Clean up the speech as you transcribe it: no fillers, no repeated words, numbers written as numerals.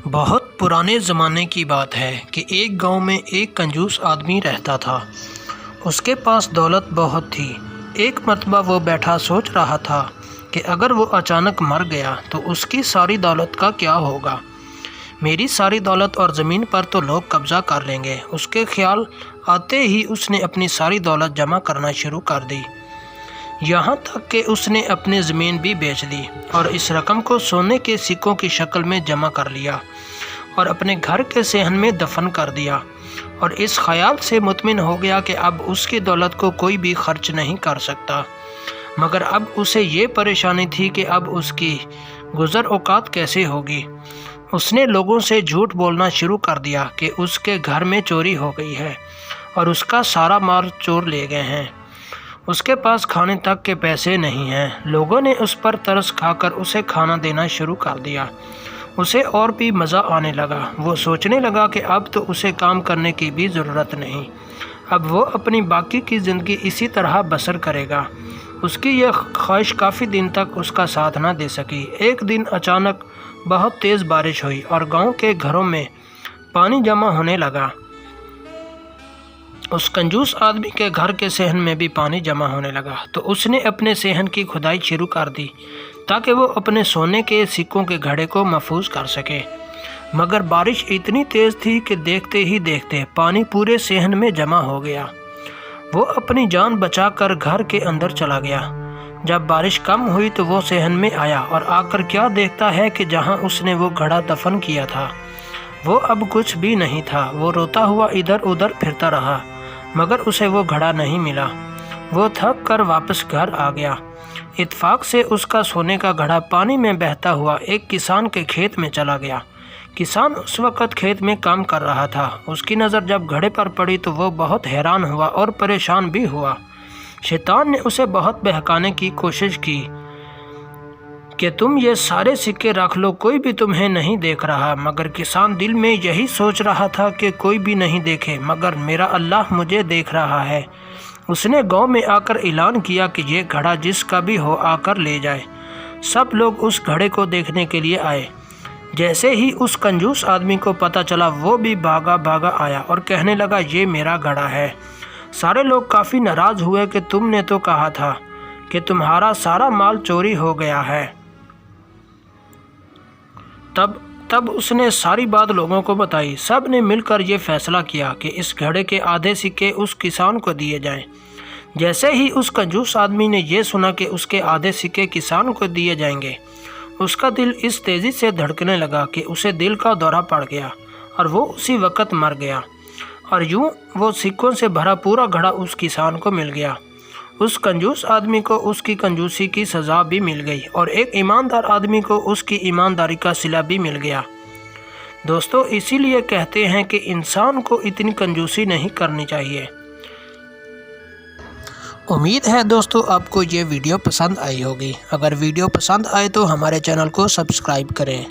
بہت پرانے زمانے کی بات ہے کہ ایک گاؤں میں ایک کنجوس آدمی رہتا تھا۔ اس کے پاس دولت بہت تھی۔ ایک مرتبہ وہ بیٹھا سوچ رہا تھا کہ اگر وہ اچانک مر گیا تو اس کی ساری دولت کا کیا ہوگا۔ میری ساری دولت اور زمین پر تو لوگ قبضہ کر لیں گے۔ اس کے خیال آتے ہی اس نے اپنی ساری دولت جمع کرنا شروع کر دی، یہاں تک کہ اس نے اپنی زمین بھی بیچ دی اور اس رقم کو سونے کے سکوں کی شکل میں جمع کر لیا اور اپنے گھر کے صحن میں دفن کر دیا، اور اس خیال سے مطمئن ہو گیا کہ اب اس کی دولت کو کوئی بھی خرچ نہیں کر سکتا۔ مگر اب اسے یہ پریشانی تھی کہ اب اس کی گزر اوقات کیسے ہوگی۔ اس نے لوگوں سے جھوٹ بولنا شروع کر دیا کہ اس کے گھر میں چوری ہو گئی ہے اور اس کا سارا مال چور لے گئے ہیں۔ اس کے پاس کھانے تک کے پیسے نہیں ہیں۔ لوگوں نے اس پر ترس کھا کر اسے کھانا دینا شروع کر دیا۔ اسے اور بھی مزہ آنے لگا۔ وہ سوچنے لگا کہ اب تو اسے کام کرنے کی بھی ضرورت نہیں، اب وہ اپنی باقی کی زندگی اسی طرح بسر کرے گا۔ اس کی یہ خواہش کافی دن تک اس کا ساتھ نہ دے سکی۔ ایک دن اچانک بہت تیز بارش ہوئی اور گاؤں کے گھروں میں پانی جمع ہونے لگا۔ اس کنجوس آدمی کے گھر کے صحن میں بھی پانی جمع ہونے لگا، تو اس نے اپنے صحن کی کھدائی شروع کر دی تاکہ وہ اپنے سونے کے سکوں کے گھڑے کو محفوظ کر سکے۔ مگر بارش اتنی تیز تھی کہ دیکھتے ہی دیکھتے پانی پورے صحن میں جمع ہو گیا۔ وہ اپنی جان بچا کر گھر کے اندر چلا گیا۔ جب بارش کم ہوئی تو وہ صحن میں آیا اور آ کر کیا دیکھتا ہے کہ جہاں اس نے وہ گھڑا دفن کیا تھا وہ اب کچھ بھی نہیں تھا۔ وہ روتا ہوا ادھر ادھر پھرتا رہا مگر اسے وہ گھڑا نہیں ملا۔ وہ تھک کر واپس گھر آ گیا۔ اتفاق سے اس کا سونے کا گھڑا پانی میں بہتا ہوا ایک کسان کے کھیت میں چلا گیا۔ کسان اس وقت کھیت میں کام کر رہا تھا۔ اس کی نظر جب گھڑے پر پڑی تو وہ بہت حیران ہوا اور پریشان بھی ہوا۔ شیطان نے اسے بہت بہکانے کی کوشش کی کہ تم یہ سارے سکے رکھ لو، کوئی بھی تمہیں نہیں دیکھ رہا۔ مگر کسان دل میں یہی سوچ رہا تھا کہ کوئی بھی نہیں دیکھے مگر میرا اللہ مجھے دیکھ رہا ہے۔ اس نے گاؤں میں آ کر اعلان کیا کہ یہ گھڑا جس کا بھی ہو آ کر لے جائے۔ سب لوگ اس گھڑے کو دیکھنے کے لیے آئے۔ جیسے ہی اس کنجوس آدمی کو پتہ چلا وہ بھی بھاگا بھاگا آیا اور کہنے لگا یہ میرا گھڑا ہے۔ سارے لوگ کافی ناراض ہوئے کہ تم نے تو کہا تھا کہ تمہارا سارا مال چوری ہو گیا ہے۔ تب اس نے ساری بات لوگوں کو بتائی۔ سب نے مل کر یہ فیصلہ کیا کہ اس گھڑے کے آدھے سکے اس کسان کو دیے جائیں۔ جیسے ہی اس کنجوس آدمی نے یہ سنا کہ اس کے آدھے سکے کسان کو دیے جائیں گے، اس کا دل اس تیزی سے دھڑکنے لگا کہ اسے دل کا دورہ پڑ گیا اور وہ اسی وقت مر گیا، اور یوں وہ سکوں سے بھرا پورا گھڑا اس کسان کو مل گیا۔ اس کنجوس آدمی کو اس کی کنجوسی کی سزا بھی مل گئی اور ایک ایماندار آدمی کو اس کی ایمانداری کا صلہ بھی مل گیا۔ دوستو، اسی لیے کہتے ہیں کہ انسان کو اتنی کنجوسی نہیں کرنی چاہیے۔ امید ہے دوستو آپ کو یہ ویڈیو پسند آئی ہوگی۔ اگر ویڈیو پسند آئے تو ہمارے چینل کو سبسکرائب کریں۔